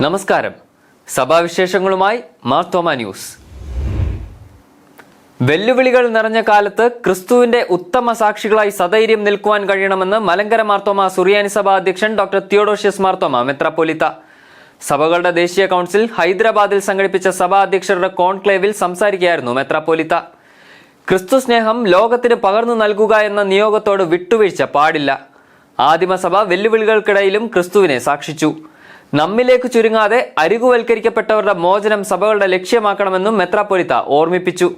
നമസ്കാരം. സഭാവിശേഷങ്ങളുമായി മാർത്തോമ ന്യൂസ്. വെല്ലുവിളികൾ നിറഞ്ഞ കാലത്ത് ക്രിസ്തുവിന്റെ ഉത്തമ സാക്ഷികളായി സധൈര്യം നിൽക്കുവാൻ കഴിയണമെന്ന് മലങ്കര മാർത്തോമ സുറിയാനി സഭ അധ്യക്ഷൻ ഡോക്ടർ തിയോഡോഷ്യസ് മാർത്തോമ മെത്രാപ്പൊലീത്ത. സഭകളുടെ ദേശീയ കൗൺസിൽ ഹൈദരാബാദിൽ സംഘടിപ്പിച്ച സഭാ അധ്യക്ഷരുടെ കോൺക്ലേവിൽ സംസാരിക്കുകയായിരുന്നു മെത്രാപ്പൊലീത്ത. ക്രിസ്തു സ്നേഹം ലോകത്തിന് പകർന്നു നൽകുക എന്ന നിയോഗത്തോട് വിട്ടുവീഴ്ച പാടില്ല. ആദിമസഭ വെല്ലുവിളികൾക്കിടയിലും ക്രിസ്തുവിനെ സാക്ഷിച്ചു. നമ്മിലേക്ക് ചുരുങ്ങാതെ അരികുവൽക്കരിക്കപ്പെട്ടവരുടെ മോചനം സഭകളുടെ ലക്ഷ്യമാക്കണമെന്നും മെത്രാപ്പൊലീത്ത ഓർമ്മിപ്പിച്ചു.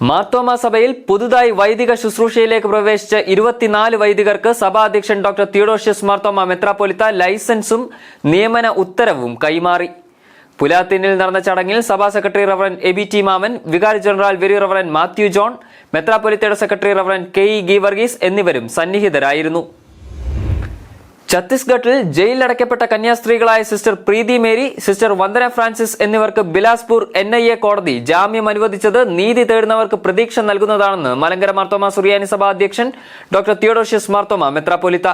മാർത്തോമ സഭയിൽ പുതുതായി വൈദിക ശുശ്രൂഷയിലേക്ക് പ്രവേശിച്ച 24 വൈദികർക്ക് സഭാ അധ്യക്ഷൻ ഡോക്ടർ തിയോഡോഷ്യസ് മാർത്തോമ മെത്രാപ്പൊലീത്ത ലൈസൻസും നിയമന ഉത്തരവും കൈമാറി. പുലാത്തിനിൽ നടന്ന ചടങ്ങിൽ സഭാ secretary reverend AB T Mammen, വികാരി general very reverend Mathew John, മെത്രാപ്പൊലീത്തയുടെ secretary reverend K E Geevarghese എന്നിവരും സന്നിഹിതരായിരുന്നു. ഛത്തീസ്ഗഡിൽ ജയിലിലടയ്ക്കപ്പെട്ട കന്യാസ്ത്രീകളായ സിസ്റ്റർ പ്രീതി മേരി, സിസ്റ്റർ വന്ദന ഫ്രാൻസിസ് എന്നിവർക്ക് ബിലാസ്പൂർ NIA കോടതി ജാമ്യം അനുവദിച്ചത് നീതി തേടുന്നവർക്ക് പ്രതീക്ഷ നൽകുന്നതാണെന്ന് മലങ്കര മാർത്തോമ സുറിയാനി സഭ അധ്യക്ഷൻ ഡോക്ടർ തിയോഡോഷ്യസ് മാർത്തോമ മെത്രാപ്പൊലീത്ത.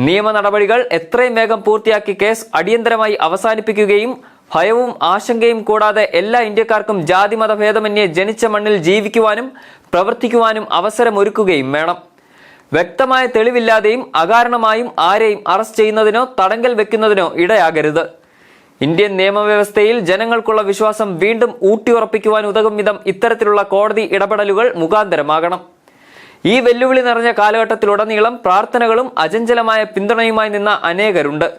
നിയമ നടപടികൾ എത്രയും വേഗം പൂർത്തിയാക്കി കേസ് അടിയന്തരമായി അവസാനിപ്പിക്കുകയും ഭയവും ആശങ്കയും കൂടാതെ എല്ലാ ഇന്ത്യക്കാർക്കും ജാതിമത ഭേദമന്യേ ജനിച്ച മണ്ണിൽ ജീവിക്കുവാനും പ്രവർത്തിക്കുവാനും അവസരമൊരുക്കുകയും വേണം. വ്യക്തമായ തെളിവില്ലാതെയും അകാരണമായും ആരെയും അറസ്റ്റ് ചെയ്യുന്നതിനോ തടങ്കൽ വെക്കുന്നതിനോ ഇടയാകരുത്. ഇന്ത്യൻ നിയമവ്യവസ്ഥയിൽ ജനങ്ങൾക്കുള്ള വിശ്വാസം വീണ്ടും ഊട്ടിയുറപ്പിക്കുവാൻ ഉതകും വിധം ഇത്തരത്തിലുള്ള കോടതി ഇടപെടലുകൾ മുഖാന്തരമാകണം. ഈ വെല്ലുവിളി നിറഞ്ഞ കാലഘട്ടത്തിലുടനീളം പ്രാർത്ഥനകളും അചഞ്ചലമായ പിന്തുണയുമായി നിന്ന അനേകരുണ്ട്.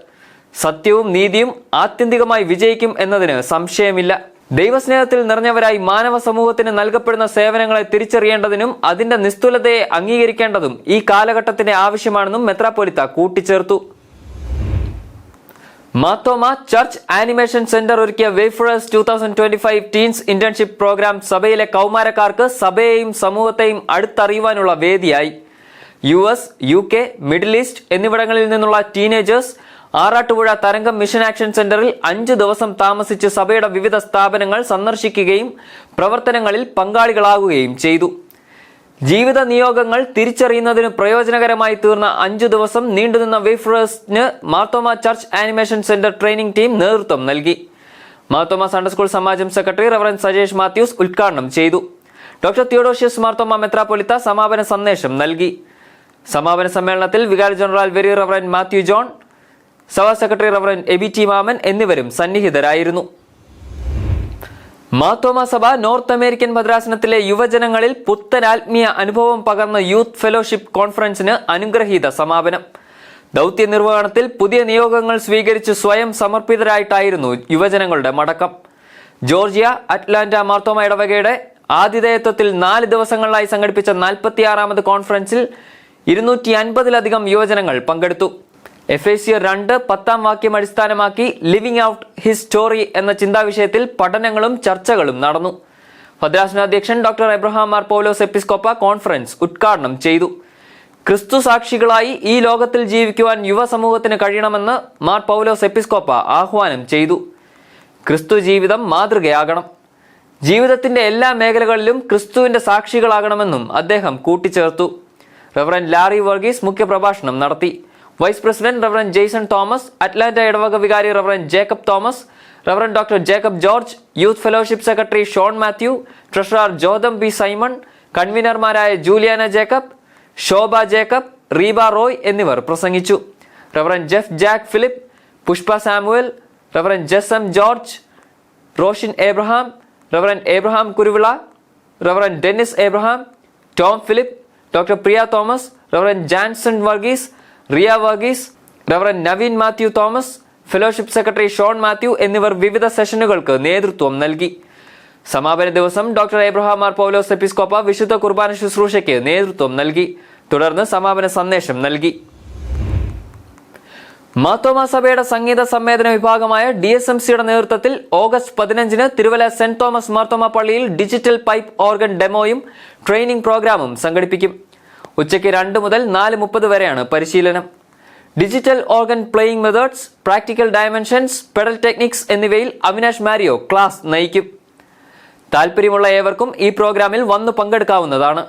സത്യവും നീതിയും ആത്യന്തികമായി വിജയിക്കും എന്നതിന് സംശയമില്ല. ദൈവസ്നേഹത്തിൽ നിറഞ്ഞവരായി മാനവ സമൂഹത്തിന് നൽകപ്പെടുന്ന സേവനങ്ങളെ തിരിച്ചറിയേണ്ടതിനും അതിന്റെ നിസ്തുലതയെ അംഗീകരിക്കേണ്ടതും ഈ കാലഘട്ടത്തിന്റെ ആവശ്യമാണെന്നും മെത്രാപ്പൊലീത്ത കൂട്ടിച്ചേർത്തു. മാർത്തോമ ചർച്ച് ആനിമേഷൻ സെന്റർ ഒരുക്കിയ വേഫറേഴ്സ് 2025 ടീൻസ് ഇന്റേൺഷിപ്പ് പ്രോഗ്രാം സഭയിലെ കൗമാരക്കാർക്ക് സഭയെയും സമൂഹത്തെയും അടുത്തറിയുവാനുള്ള വേദിയായി. US, UK, മിഡിൽ ഈസ്റ്റ് എന്നിവിടങ്ങളിൽ നിന്നുള്ള ടീനേജേഴ്സ് ആറാട്ടുപുഴ തരംഗം മിഷൻ ആക്ഷൻ സെന്ററിൽ 5 ദിവസം താമസിച്ച് സഭയുടെ വിവിധ സ്ഥാപനങ്ങൾ സന്ദർശിക്കുകയും പ്രവർത്തനങ്ങളിൽ പങ്കാളികളാകുകയും ചെയ്തു. ജീവിത നിയോഗങ്ങൾ തിരിച്ചറിയുന്നതിന് പ്രയോജനകരമായി തീർന്ന 5 ദിവസം നീണ്ടുനിന്ന വേഫറേഴ്സിന് Marthoma church animation center training team നേതൃത്വം നൽകി. മാർത്തോമ സൺഡേ സ്കൂൾ സമാജം സെക്രട്ടറി റവറൻ സജേഷ് മാത്യൂസ് ഉദ്ഘാടനം ചെയ്തു. ഡോക്ടർ തിയോഡോഷ്യസ് മാർത്തോമ മെത്രാപ്പൊലീത്ത സമാപന സന്ദേശം നൽകി. സമാപന സമ്മേളനത്തിൽ വികാരി general very reverend Mathew John, സഭാ സെക്രട്ടറി റവറൻ എബി ടി മാമൻ എന്നിവരും സന്നിഹിതരായിരുന്നു. മാർത്തോമ സഭ നോർത്ത് അമേരിക്കൻ ഭദ്രാസനത്തിലെ യുവജനങ്ങളിൽ പുത്തൻ ആത്മീയ അനുഭവം പകർന്ന യൂത്ത് ഫെലോഷിപ്പ് കോൺഫറൻസിന് അനുഗ്രഹീത സമാപനം. ദൗത്യ നിർവഹണത്തിൽ പുതിയ നിയോഗങ്ങൾ സ്വീകരിച്ച് സ്വയം സമർപ്പിതരായിട്ടായിരുന്നു യുവജനങ്ങളുടെ മടക്കം. ജോർജിയ അറ്റ്ലാന്റ മാർത്തോമ ഇടവകയുടെ ആതിഥേയത്വത്തിൽ 4 ദിവസങ്ങളിലായി സംഘടിപ്പിച്ച 46ാമത് കോൺഫറൻസിൽ 250-ലധികം യുവജനങ്ങൾ പങ്കെടുത്തു. എഫേസ്യർ 2:10 വാക്യം അടിസ്ഥാനമാക്കി ലിവിംഗ് ഔട്ട് ഹിസ് സ്റ്റോറി എന്ന ചിന്താവിഷയത്തിൽ പഠനങ്ങളും ചർച്ചകളും നടന്നു. ഭദ്രാസനാധ്യക്ഷൻ ഡോക്ടർ എബ്രഹാം മാർ പൗലോസ് എപ്പിസ്കോപ്പ കോൺഫറൻസ് ഉദ്ഘാടനം ചെയ്തു. ക്രിസ്തു സാക്ഷികളായി ഈ ലോകത്തിൽ ജീവിക്കുവാൻ യുവസമൂഹത്തിന് കഴിയണമെന്ന് മാർ പൗലോസ് എപ്പിസ്കോപ്പ ആഹ്വാനം ചെയ്തു. ക്രിസ്തു ജീവിതം മാതൃകയാകണം. ജീവിതത്തിന്റെ എല്ലാ മേഖലകളിലും ക്രിസ്തുവിന്റെ സാക്ഷികളാകണമെന്നും അദ്ദേഹം കൂട്ടിച്ചേർത്തു. റവറൻ ലാറി വർഗീസ് മുഖ്യപ്രഭാഷണം നടത്തി. Vice president reverend Jaison Thomas, Atlanta ഇടവക വികാരി reverend Jacob Thomas, reverend doctor Jacob George, youth fellowship secretary Shaun Mathew, treasurer Jotham B Simon, കൺവീനർമാരായ ജൂലിയാന ജേക്കബ്, ശോഭ ജേക്കബ്, റീബ റോയ് എന്നിവർ പ്രസംഗിച്ചു. Reverend Jeff Jack Philip, Pushpa Samuel, reverend Jesom George, Roshin Abraham, reverend Abraham Kuruvila, reverend Dennis Abraham, Tom Philip, doctor Priya Thomas, reverend Janson Varghese, Riya Varghese, reverend Naveen Mathew Thomas, fellowship secretary Shaun Mathew എന്നിവർ വിവിധ സെഷനുകൾക്ക് നേതൃത്വം നൽകി. സമാപന ദിവസം ഡോക്ടർ എബ്രഹാം മാർ പൗലോസ് എപ്പിസ്കോപ്പ വിശുദ്ധ കുർബാന ശുശ്രൂഷയ്ക്ക് നേതൃത്വം നൽകി. തുടർന്ന് സമാപന സന്ദേശം നൽകി. മാർത്തോമ സഭയുടെ സംഗീത സംവേദന വിഭാഗമായ DSMCയുടെ നേതൃത്വത്തിൽ ഓഗസ്റ്റ് 15-ന് തിരുവല്ല സെന്റ് തോമസ് മാർത്തോമ പള്ളിയിൽ ഡിജിറ്റൽ പൈപ്പ് ഓർഗൻ ഡെമോയും ട്രെയിനിംഗ് പ്രോഗ്രാമും സംഘടിപ്പിക്കും. ഉച്ചയ്ക്ക് 2 മുതൽ 4:30 വരെയാണ് പരിശീലനം. Digital organ playing methods, practical dimensions, pedal techniques എന്നിവയിൽ അവിനാഷ് മാരിയോ ക്ലാസ് നയിക്കും. താല്പര്യമുള്ള ഏവർക്കും ഈ പ്രോഗ്രാമിൽ വന്നു പങ്കെടുക്കാവുന്നതാണ്.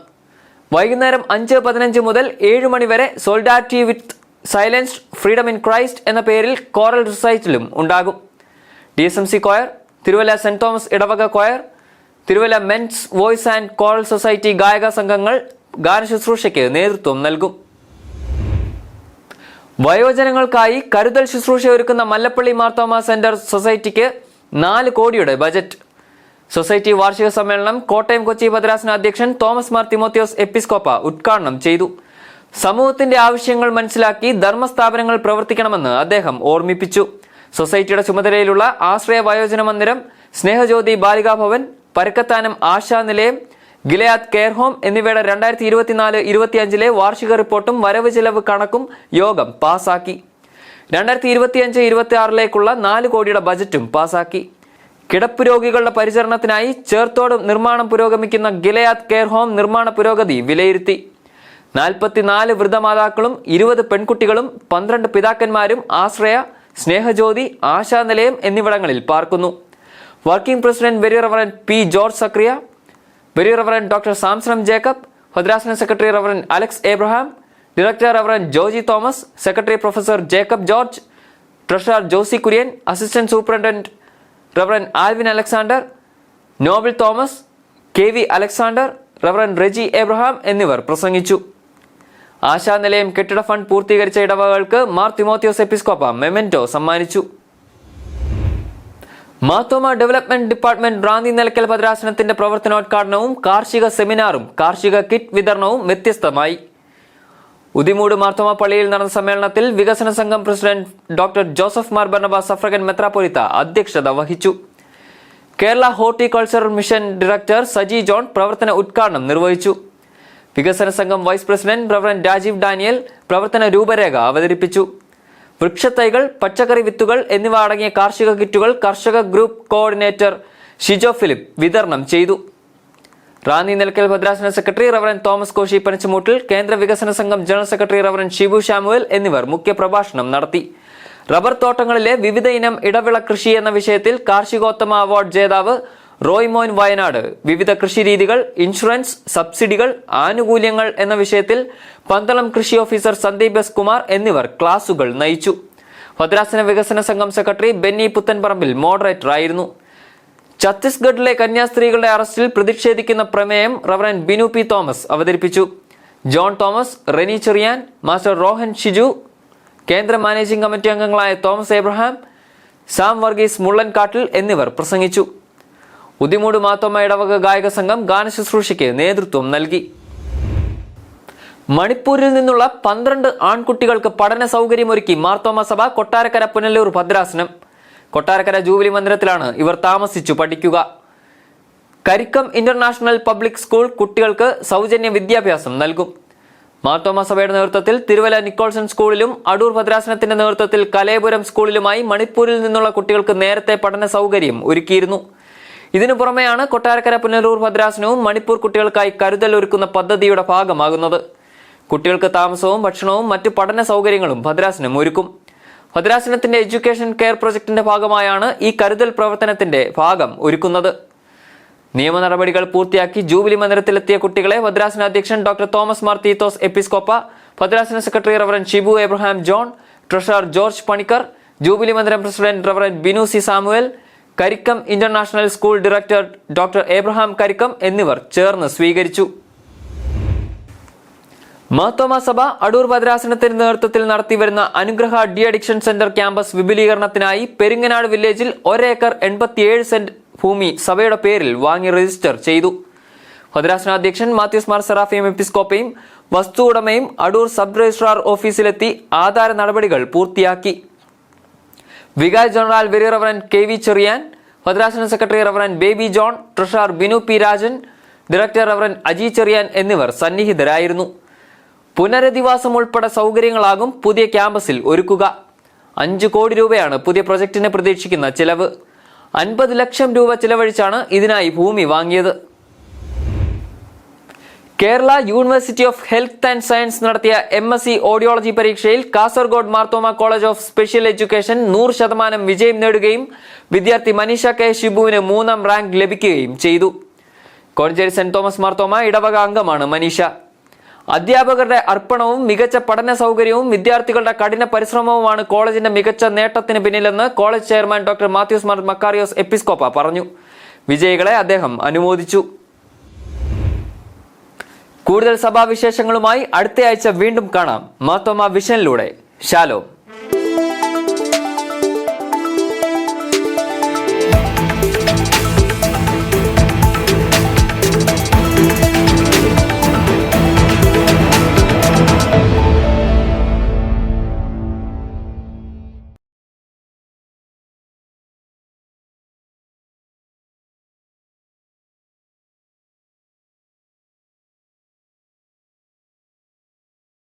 വൈകുന്നേരം 5:15 മുതൽ 7 മണി വരെ solidarity with silenced freedom in Christ എന്ന പേരിൽ കോറൽ റിസൈറ്റിലും ഉണ്ടാകും. DSMC choir, Thiruvalla saint Thomas ഇടവക choir, Thiruvalla men's voice and choral society ഗായക സംഘങ്ങൾ ഗാനശുശ്രൂഷയ്ക്ക് നേതൃത്വം നൽകും. വയോജനങ്ങൾക്കായി കരുതൽ ശുശ്രൂഷ ഒരുക്കുന്ന മല്ലപ്പള്ളി മാർത്തോമ സെന്റർ സൊസൈറ്റിക്ക് 4 കോടിയുടെ ബജറ്റ്. സൊസൈറ്റി വാർഷിക സമ്മേളനം കോട്ടയം കൊച്ചി ഭദ്രാസന അധ്യക്ഷൻ തോമസ് മാർ തിമോത്തിയോസ് എപ്പിസ്കോപ്പ ഉദ്ഘാടനം ചെയ്തു. സമൂഹത്തിന്റെ ആവശ്യങ്ങൾ മനസ്സിലാക്കി ധർമ്മസ്ഥാപനങ്ങൾ പ്രവർത്തിക്കണമെന്ന് അദ്ദേഹം ഓർമ്മിപ്പിച്ചു. സൊസൈറ്റിയുടെ ചുമതലയിലുള്ള ആശ്രയ വയോജന മന്ദിരം, സ്നേഹജ്യോതി ബാലികാഭവൻ, പരക്കത്താനം ആശാനിലയം, ഗിലയാദ് കെയർ ഹോം എന്നിവയുടെ 2024-25 വാർഷിക റിപ്പോർട്ടും വരവ് ചെലവ് കണക്കും യോഗം പാസാക്കി. 2025-26 4 കോടിയുടെ ബജറ്റും പാസാക്കി. കിടപ്പ് രോഗികളുടെ പരിചരണത്തിനായി ചേർത്തോട് നിർമ്മാണം പുരോഗമിക്കുന്ന ഗിലയാദ് കെയർ ഹോം നിർമ്മാണ പുരോഗതി വിലയിരുത്തി. 44 വൃദ്ധമാതാക്കളും 20 പെൺകുട്ടികളും 12 പിതാക്കന്മാരും ആശ്രയ, സ്നേഹജ്യോതി, ആശാനിലയം എന്നിവിടങ്ങളിൽ പാർക്കുന്നു. Working president very reverend P. George Zachariah, very reverend doctor Samson Jacob, ഭദ്രാസന secretary reverend Alex Abraham, director reverend Joji Thomas, secretary professor Jacob George, treasurer Josy Kurian, assistant superintendent reverend Alvin Alexander, Noble Thomas, KV Alexander, reverend Reji Abraham എന്നിവർ പ്രസംഗിച്ചു. ആശാനിലയം കെട്ടിട fund പൂർത്തീകരിച്ച ഇടവകകൾക്ക് Mar Timotheos എപ്പിസ്കോപ്പ memento സമ്മാനിച്ചു. Marthoma development department Ranni Nilakkal ഭദ്രാസനത്തിന്റെ പ്രവർത്തനോദ്ഘാടനവും കാർഷിക സെമിനാറും കാർഷിക കിറ്റ് വിതരണവും വ്യത്യസ്തമായി. ഉദിമൂട് മാർത്തോമ പള്ളിയിൽ നടന്ന സമ്മേളനത്തിൽ വികസന സംഘം president doctor Joseph Mar Barnabas suffragan മെത്രാപ്പൊലീത്ത അധ്യക്ഷത വഹിച്ചു. Kerala horticultural mission director Saji John പ്രവർത്തന ഉദ്ഘാടനം നിർവഹിച്ചു. വികസന സംഘം vice president reverend Rajeev Daniel പ്രവർത്തന രൂപരേഖ അവതരിപ്പിച്ചു. വൃക്ഷത്തൈകൾ, പച്ചക്കറി വിത്തുകൾ എന്നിവ അടങ്ങിയ കാർഷിക കിറ്റുകൾ കർഷക ഗ്രൂപ്പ് കോർഡിനേറ്റർ ഷിജോ ഫിലിപ്പ് വിതരണം ചെയ്തു. റാന്നി നിലയ്ക്കൽ ഭദ്രാസന secretary reverend Thomas Koshy Panachamoottil, കേന്ദ്ര വികസന സംഘം general secretary reverend Shibu Samuel എന്നിവർ മുഖ്യപ്രഭാഷണം നടത്തി. റബ്ബർ തോട്ടങ്ങളിലെ വിവിധ ഇനം ഇടവിള കൃഷി എന്ന വിഷയത്തിൽ കാർഷികോത്തമ അവാർഡ് ജേതാവ് റോയ് മോൻ വയനാട്, വിവിധ കൃഷിരീതികൾ, ഇൻഷുറൻസ്, സബ്സിഡികൾ, ആനുകൂല്യങ്ങൾ എന്ന വിഷയത്തിൽ പന്തളം കൃഷി ഓഫീസർ സന്ദീപ് എസ് കുമാർ എന്നിവർ ക്ലാസുകൾ നയിച്ചു. ഭദ്രാസന വികസന സംഘം സെക്രട്ടറി ബെന്നി പുത്തൻപറമ്പിൽ മോഡറേറ്റർ ആയിരുന്നു. ഛത്തീസ്ഗഡിലെ കന്യാസ്ത്രീകളുടെ അറസ്റ്റിൽ പ്രതിഷേധിക്കുന്ന പ്രമേയം റവറന്റ് ബിനു പി തോമസ് അവതരിപ്പിച്ചു. ജോൺ തോമസ്, റെനി ചെറിയാൻ, മാസ്റ്റർ റോഹൻ ഷിജു, കേന്ദ്ര മാനേജിംഗ് കമ്മിറ്റി അംഗങ്ങളായ തോമസ് എബ്രഹാം, സാം വർഗീസ് മുള്ളൻകാട്ടിൽ എന്നിവർ പ്രസംഗിച്ചു. ഉദിമൂട് മാർത്തോമ ഇടവക ഗായക സംഘം ഗാനശുശ്രൂഷയ്ക്ക് നേതൃത്വം നൽകി. മണിപ്പൂരിൽ നിന്നുള്ള 12 ആൺകുട്ടികൾക്ക് പഠന സൗകര്യമൊരുക്കി മാർത്തോമ സഭ കൊട്ടാരക്കര പുനലൂർ ഭദ്രാസനം. കൊട്ടാരക്കര ജൂബിലി മന്ദിരത്തിലാണ് ഇവർ താമസിച്ചു പഠിക്കുക. കരിക്കം ഇന്റർനാഷണൽ പബ്ലിക് സ്കൂൾ കുട്ടികൾക്ക് സൗജന്യ വിദ്യാഭ്യാസം നൽകും. മാർത്തോമ സഭയുടെ നേതൃത്വത്തിൽ തിരുവല്ല നിക്കോൾസൺ സ്കൂളിലും അടൂർ ഭദ്രാസനത്തിന്റെ നേതൃത്വത്തിൽ കലയപുരം സ്കൂളിലുമായി മണിപ്പൂരിൽ നിന്നുള്ള കുട്ടികൾക്ക് നേരത്തെ പഠന സൗകര്യം ഒരുക്കിയിരുന്നു. ഇതിനു പുറമെയാണ് കൊട്ടാരക്കര പുനലൂർ ഭദ്രാസനവും മണിപ്പൂർ കുട്ടികൾക്കായി കരുതൽ ഒരുക്കുന്ന പദ്ധതിയുടെ ഭാഗമാകുന്നത്. കുട്ടികൾക്ക് താമസവും ഭക്ഷണവും മറ്റു പഠന സൗകര്യങ്ങളും ഭദ്രാസനം ഒരുക്കും. ഭദ്രാസനത്തിന്റെ എഡ്യൂക്കേഷൻ കെയർ പ്രൊജക്ടിന്റെ ഭാഗമായാണ് ഈ കരുതൽ പ്രവർത്തനത്തിന്റെ ഭാഗം ഒരുക്കുന്നത്. നിയമ നടപടികൾ പൂർത്തിയാക്കി ജൂബിലി മന്ദിരത്തിലെത്തിയ കുട്ടികളെ ഭദ്രാസന അധ്യക്ഷൻ ഡോക്ടർ തോമസ് മാർ തീത്തോസ് എപ്പിസ്കോപ്പ, ഭദ്രാസന secretary reverend Shibu Abraham John, treasurer George Panicker, jubilee Mandiram president reverend Binu C Samuel, Karikkom international school director doctor Abraham Karikkom എന്നിവർ ചേർന്ന് സ്വീകരിച്ചു. മാർത്തോമ സഭ അടൂർ ഭദ്രാസനത്തിന്റെ നേതൃത്വത്തിൽ നടത്തിവരുന്ന Anugraha de addiction centre campus വിപുലീകരണത്തിനായി പെരിങ്ങനാട് വില്ലേജിൽ 1 ഏക്കർ 87 സെന്റ് ഭൂമി സഭയുടെ പേരിൽ വാങ്ങി രജിസ്റ്റർ ചെയ്തു. ഭദ്രാസന അധ്യക്ഷൻ മാത്യൂസ് മാർ സെറാഫിയം എപ്പിസ്കോപ്പയും വസ്തു ഉടമയും അടൂർ സബ് രജിസ്ട്രാർ ഓഫീസിലെത്തി ആധാര നടപടികൾ പൂർത്തിയാക്കി. വികാരി general very reverend KV Cherian, ഭദ്രാസന secretary reverend Baby John, treasurer Binu P Rajan, director reverend Aji Cherian എന്നിവർ സന്നിഹിതരായിരുന്നു. പുനരധിവാസം ഉൾപ്പെടെ സൗകര്യങ്ങളാകും പുതിയ ക്യാമ്പസിൽ ഒരുക്കുക. 5 കോടി രൂപയാണ് പുതിയ പ്രൊജക്ടിന് പ്രതീക്ഷിക്കുന്ന ചിലവ്. 50 ലക്ഷം രൂപ ചിലവഴിച്ചാണ് ഇതിനായി ഭൂമി വാങ്ങിയത്. Kerala university of health and science നടത്തിയ MSc ഓഡിയോളജി പരീക്ഷയിൽ Kasaragod Marthoma college of special education 100% വിജയം നേടുകയും വിദ്യാർത്ഥി മനീഷ K. ഷിബുവിന് 3ാം റാങ്ക് ലഭിക്കുകയും ചെയ്തു. കോഴഞ്ചേരി സെന്റ് തോമസ് മാർത്തോമ ഇടവക അംഗമാണ് മനീഷ. അധ്യാപകരുടെ അർപ്പണവും മികച്ച പഠന സൗകര്യവും വിദ്യാർത്ഥികളുടെ കഠിന പരിശ്രമവുമാണ് കോളേജിന്റെ മികച്ച നേട്ടത്തിന് പിന്നിലെന്ന് college chairman doctor Matthews Mar Makarios എപ്പിസ്കോപ്പ പറഞ്ഞു. വിജയികളെ അദ്ദേഹം അനുമോദിച്ചു. കൂടുതൽ സഭാവിശേഷങ്ങളുമായി അടുത്തയാഴ്ച വീണ്ടും കാണാം. മാർത്തോമാ വിഷനിലൂടെ. ശാലോം.